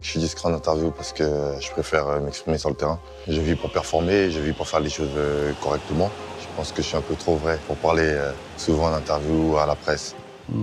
Je suis discret en interview parce que je préfère m'exprimer sur le terrain. Je vis pour performer, je vis pour faire les choses correctement. Je pense que je suis un peu trop vrai pour parler souvent en interview à la presse.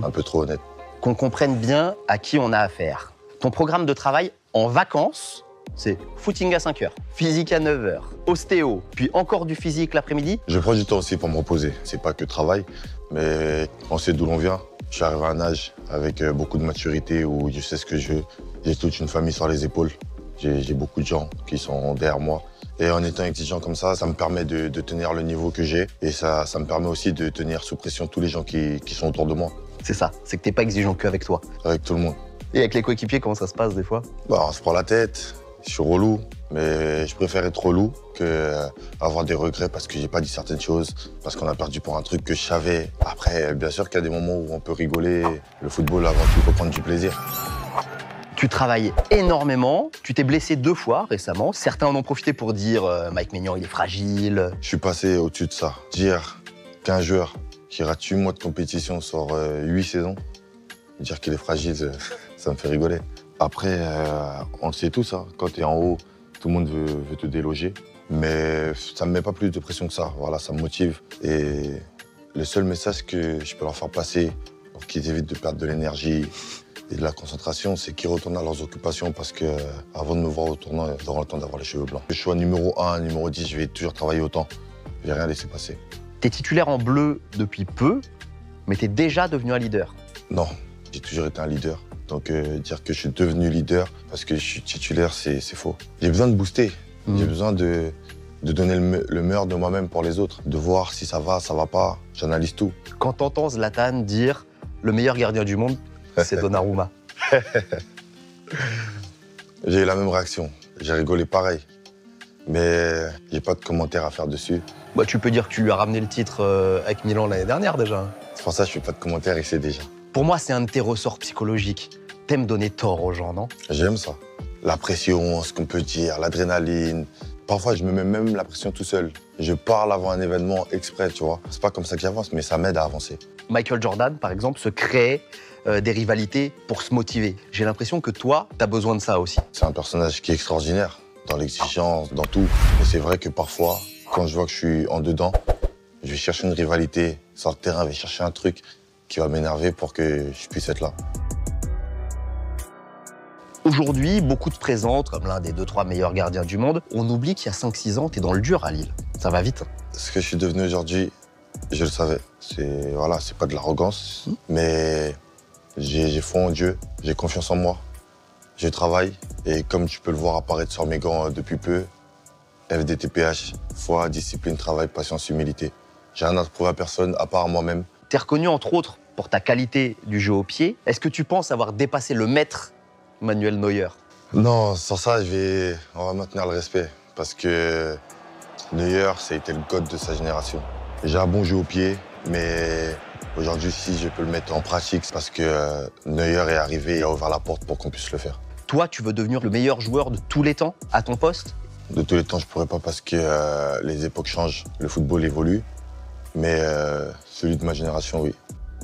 Un peu trop honnête. Qu'on comprenne bien à qui on a affaire. Ton programme de travail en vacances, c'est footing à 5 heures, physique à 9 heures, ostéo, puis encore du physique l'après-midi. Je prends du temps aussi pour me reposer. C'est pas que travail, mais on sait d'où l'on vient. Je suis arrivé à un âge avec beaucoup de maturité où je sais ce que je veux. J'ai toute une famille sur les épaules. J'ai beaucoup de gens qui sont derrière moi. Et en étant exigeant comme ça me permet de tenir le niveau que j'ai. Et ça me permet aussi de tenir sous pression tous les gens qui sont autour de moi. C'est ça, c'est que t'es pas exigeant qu'avec toi. Avec tout le monde. Et avec les coéquipiers, comment ça se passe des fois? On se prend la tête, je suis relou. Mais je préfère être relou qu'avoir des regrets parce que j'ai pas dit certaines choses, parce qu'on a perdu pour un truc que je savais. Après, bien sûr qu'il y a des moments où on peut rigoler. Le football, avant tout, il faut prendre du plaisir. Tu travailles énormément, tu t'es blessé 2 fois récemment. Certains en ont profité pour dire Mike Maignan, il est fragile. Je suis passé au-dessus de ça. Dire qu'un joueur qui rate 8 mois de compétition sur 8 saisons, dire qu'il est fragile, ça me fait rigoler. Après, on le sait tous, hein, quand tu es en haut, tout le monde veut te déloger. Mais ça ne me met pas plus de pression que ça. Voilà, ça me motive. Et le seul message que je peux leur faire passer pour qu'ils évitent de perdre de l'énergie et de la concentration, c'est qu'ils retournent à leurs occupations parce qu'avant de me voir au tournoi, ils auront le temps d'avoir les cheveux blancs. Je suis numéro 1, numéro 10, je vais toujours travailler autant. Je vais rien laisser passer. T'es titulaire en bleu depuis peu, mais t'es déjà devenu un leader. Non, j'ai toujours été un leader. Donc dire que je suis devenu leader parce que je suis titulaire, c'est faux. J'ai besoin de booster. J'ai besoin de donner le meilleur de moi-même pour les autres, de voir si ça va pas. J'analyse tout. Quand t'entends Zlatan dire le meilleur gardien du monde, c'est Donnarumma. J'ai eu la même réaction. J'ai rigolé pareil. Mais j'ai pas de commentaires à faire dessus. Bah, tu peux dire que tu lui as ramené le titre avec Milan l'année dernière déjà. C'est pour ça que je fais pas de commentaires, il sait déjà. Pour moi, c'est un de tes ressorts psychologiques. T'aimes donner tort aux gens, non? J'aime ça. La pression, ce qu'on peut dire, l'adrénaline. Parfois, je me mets même la pression tout seul. Je parle avant un événement exprès, tu vois. C'est pas comme ça que j'avance, mais ça m'aide à avancer. Michael Jordan, par exemple, se crée des rivalités pour se motiver. J'ai l'impression que toi, t'as besoin de ça aussi. C'est un personnage qui est extraordinaire, dans l'exigence, dans tout. Et c'est vrai que parfois, quand je vois que je suis en dedans, je vais chercher une rivalité sur le terrain, je vais chercher un truc qui va m'énerver pour que je puisse être là. Aujourd'hui, beaucoup te présentent comme l'un des 2-3 meilleurs gardiens du monde. On oublie qu'il y a 5-6 ans, t'es dans le dur à Lille. Ça va vite. Ce que je suis devenu aujourd'hui, je le savais. C'est pas de l'arrogance, mais j'ai foi en Dieu, j'ai confiance en moi. Je travaille et comme tu peux le voir apparaître sur mes gants depuis peu, FDTPH, foi, discipline, travail, patience, humilité. J'ai rien à prouver à personne à part à moi-même. T'es reconnu entre autres pour ta qualité du jeu au pied. Est-ce que tu penses avoir dépassé le maître Manuel Neuer? Non, sur ça, on va maintenir le respect. Parce que Neuer, ça a été le god de sa génération. J'ai un bon jeu au pied, mais aujourd'hui, si je peux le mettre en pratique, c'est parce que Neuer est arrivé et a ouvert la porte pour qu'on puisse le faire. Toi, tu veux devenir le meilleur joueur de tous les temps à ton poste? De tous les temps, je pourrais pas parce que les époques changent, le football évolue. Mais celui de ma génération, oui.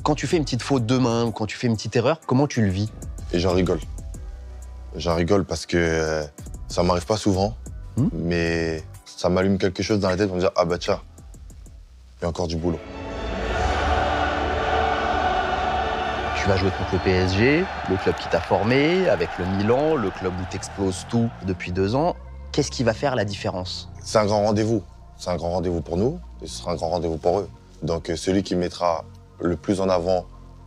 Quand tu fais une petite faute de main ou quand tu fais une petite erreur, comment tu le vis? Et j'en rigole. J'en rigole parce que ça m'arrive pas souvent, mais ça m'allume quelque chose dans la tête pour me dire « Ah bah tiens, il y a encore du boulot ». Tu vas jouer contre le PSG, le club qui t'a formé, avec le Milan, le club où t'exploses tout depuis 2 ans. Qu'est-ce qui va faire la différence? C'est un grand rendez-vous. C'est un grand rendez-vous pour nous et ce sera un grand rendez-vous pour eux. Donc celui qui mettra le plus en avant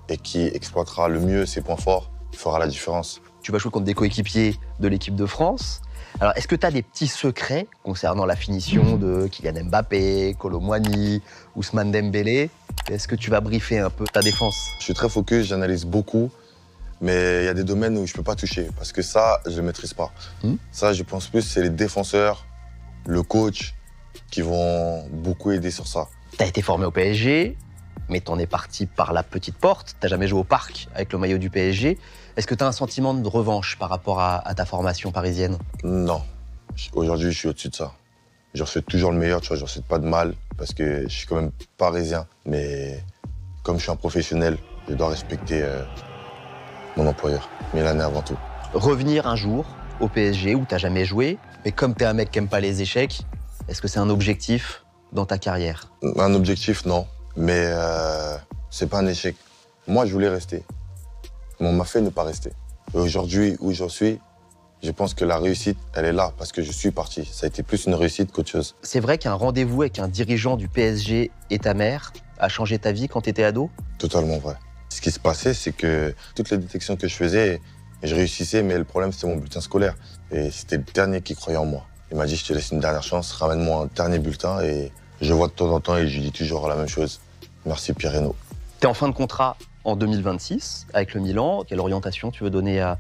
et qui exploitera le mieux ses points forts fera la différence. Tu vas jouer contre des coéquipiers de l'équipe de France. Alors, est-ce que tu as des petits secrets concernant la finition de Kylian Mbappé, Kolo Muani, Ousmane Dembélé? Est-ce que tu vas briefer un peu ta défense? Je suis très focus, j'analyse beaucoup, mais il y a des domaines où je ne peux pas toucher parce que ça, je ne maîtrise pas. Ça, je pense plus, c'est les défenseurs, le coach qui vont beaucoup aider sur ça. Tu as été formé au PSG, mais t'en es parti par la petite porte. T'as jamais joué au parc avec le maillot du PSG. Est-ce que tu as un sentiment de revanche par rapport à ta formation parisienne? Non. Aujourd'hui, je suis au-dessus de ça. Je souhaite toujours le meilleur, tu vois, je ne souhaite pas de mal, parce que je suis quand même parisien. Mais comme je suis un professionnel, je dois respecter mon employeur. Milanais avant tout. revenir un jour au PSG où tu n'as jamais joué. Mais comme tu es un mec qui n'aime pas les échecs, est-ce que c'est un objectif dans ta carrière? Un objectif, non. Mais c'est pas un échec. Moi, je voulais rester. Mais on m'a fait ne pas rester. Et aujourd'hui, où j'en suis, je pense que la réussite, elle est là parce que je suis parti. Ça a été plus une réussite qu'autre chose. C'est vrai qu'un rendez-vous avec un dirigeant du PSG et ta mère a changé ta vie quand tu étais ado? Totalement vrai. Ce qui se passait, c'est que toutes les détections que je faisais, je réussissais, mais le problème, c'était mon bulletin scolaire. Et c'était le dernier qui croyait en moi. Il m'a dit, je te laisse une dernière chance, ramène-moi un dernier bulletin. Et je vois de temps en temps et je lui dis toujours la même chose. Merci Pierre-Renaud. Tu es en fin de contrat en 2026 avec le Milan. Quelle orientation tu veux donner à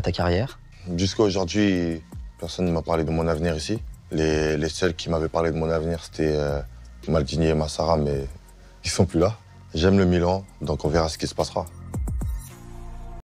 ta carrière? Jusqu'à aujourd'hui, personne ne m'a parlé de mon avenir ici. Les seuls qui m'avaient parlé de mon avenir, c'était Maldini et Massara, mais ils sont plus là. J'aime le Milan, donc on verra ce qui se passera.